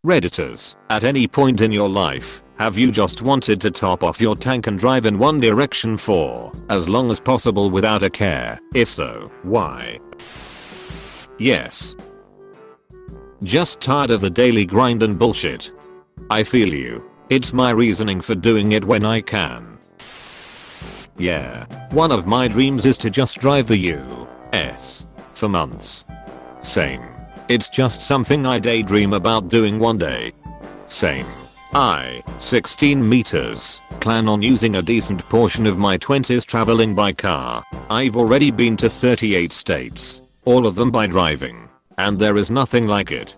Redditors, at any point in your life, have you just wanted to top off your tank and drive in one direction for as long as possible without a care? If so, why? Yes. Just tired of the daily grind and bullshit. I feel you. It's my reasoning for doing it when I can. Yeah. One of my dreams is to just drive the US for months. Same. It's just something I daydream about doing one day. Same. 16 meters, plan on using a decent portion of my 20s traveling by car. I've already been to 38 states, all of them by driving, and there is nothing like it.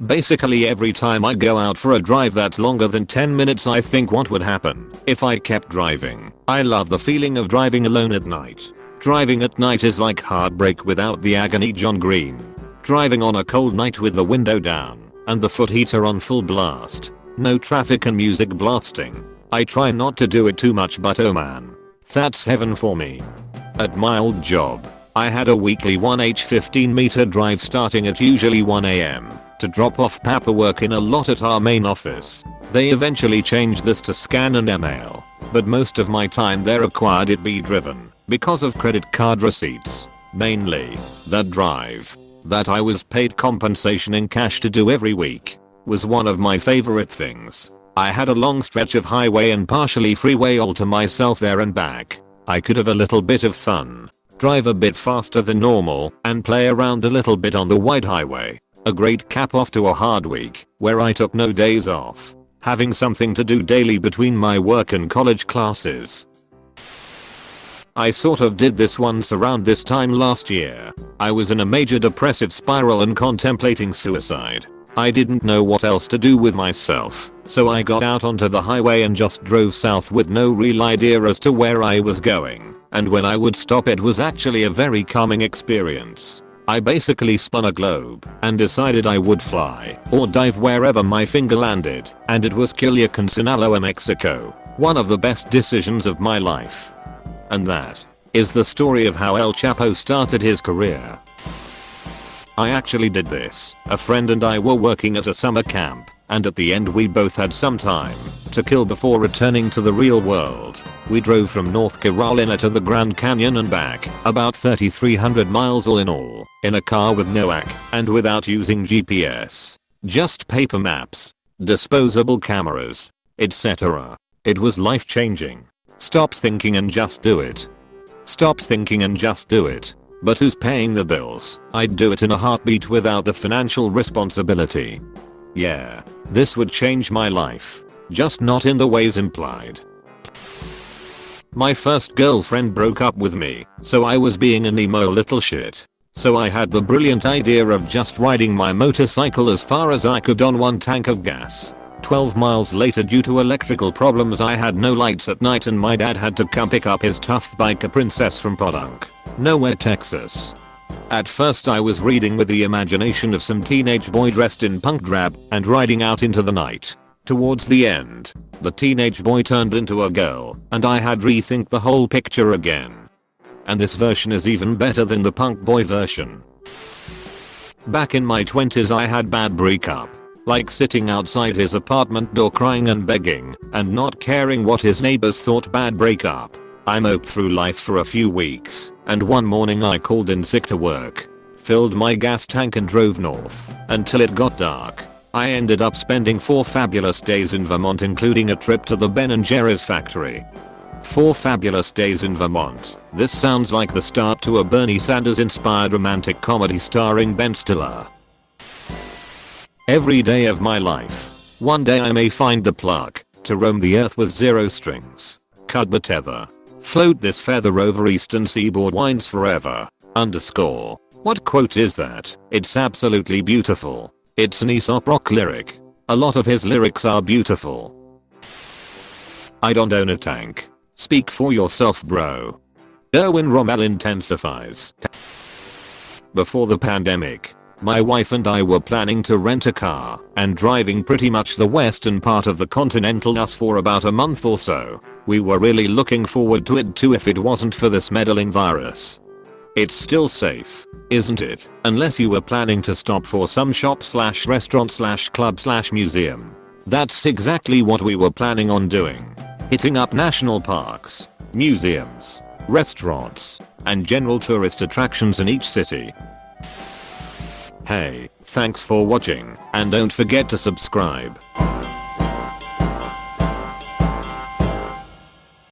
Basically every time I go out for a drive that's longer than 10 minutes I think what would happen if I kept driving. I love the feeling of driving alone at night. Driving at night is like heartbreak without the agony. John Green. Driving on a cold night with the window down and the foot heater on full blast. No traffic and music blasting. I try not to do it too much, but oh man, that's heaven for me. At my old job, I had a weekly 15 meter drive starting at usually 1 AM to drop off paperwork in a lot at our main office. They eventually changed this to scan and email, but most of my time there required it be driven because of credit card receipts. Mainly, that drive that I was paid compensation in cash to do every week was one of my favorite things. I had a long stretch of highway and partially freeway all to myself there and back. I could have a little bit of fun, drive a bit faster than normal, and play around a little bit on the wide highway. A great cap off to a hard week where I took no days off, having something to do daily between my work and college classes. I sort of did this once around this time last year. I was in a major depressive spiral and contemplating suicide. I didn't know what else to do with myself, so I got out onto the highway and just drove south with no real idea as to where I was going, and when I would stop it was actually a very calming experience. I basically spun a globe and decided I would fly or dive wherever my finger landed, and it was Culiacan, Sinaloa, Mexico. One of the best decisions of my life. And that is the story of how El Chapo started his career. I actually did this. A friend and I were working at a summer camp, and at the end we both had some time to kill before returning to the real world. We drove from North Carolina to the Grand Canyon and back, about 3,300 miles all in all, in a car with no AC and without using GPS. Just paper maps, disposable cameras, etc. It was life-changing. Stop thinking and just do it. Stop thinking and just do it. But who's paying the bills? I'd do it in a heartbeat without the financial responsibility. Yeah, this would change my life. Just not in the ways implied. My first girlfriend broke up with me, so I was being an emo little shit. So I had the brilliant idea of just riding my motorcycle as far as I could on one tank of gas. 12 miles later, due to electrical problems, I had no lights at night and my dad had to come pick up his tough bike, a Princess from Podunk, Nowhere, Texas. At first I was reading with the imagination of some teenage boy dressed in punk drab and riding out into the night. Towards the end, the teenage boy turned into a girl and I had rethink the whole picture again. And this version is even better than the punk boy version. Back in my 20s I had bad breakup. Like sitting outside his apartment door crying and begging and not caring what his neighbors thought. Bad breakup. I moped through life for a few weeks, and one morning I called in sick to work, filled my gas tank and drove north until it got dark. I ended up spending 4 fabulous days in Vermont, including a trip to the Ben & Jerry's factory. 4 fabulous days in Vermont. This sounds like the start to a Bernie Sanders inspired romantic comedy starring Ben Stiller. Every day of my life. One day I may find the plug to roam the earth with 0 strings. Cut the tether. Float this feather over eastern seaboard winds forever. Underscore. What quote is that? It's absolutely beautiful. It's an Aesop Rock lyric. A lot of his lyrics are beautiful. I don't own a tank. Speak for yourself, bro. Erwin Rommel intensifies. Before the pandemic, my wife and I were planning to rent a car and driving pretty much the western part of the continental US for about a month or so. We were really looking forward to it too if it wasn't for this meddling virus. It's still safe, isn't it? Unless you were planning to stop for some shop/restaurant/club/museum. That's exactly what we were planning on doing. Hitting up national parks, museums, restaurants, and general tourist attractions in each city. Hey, thanks for watching, and don't forget to subscribe.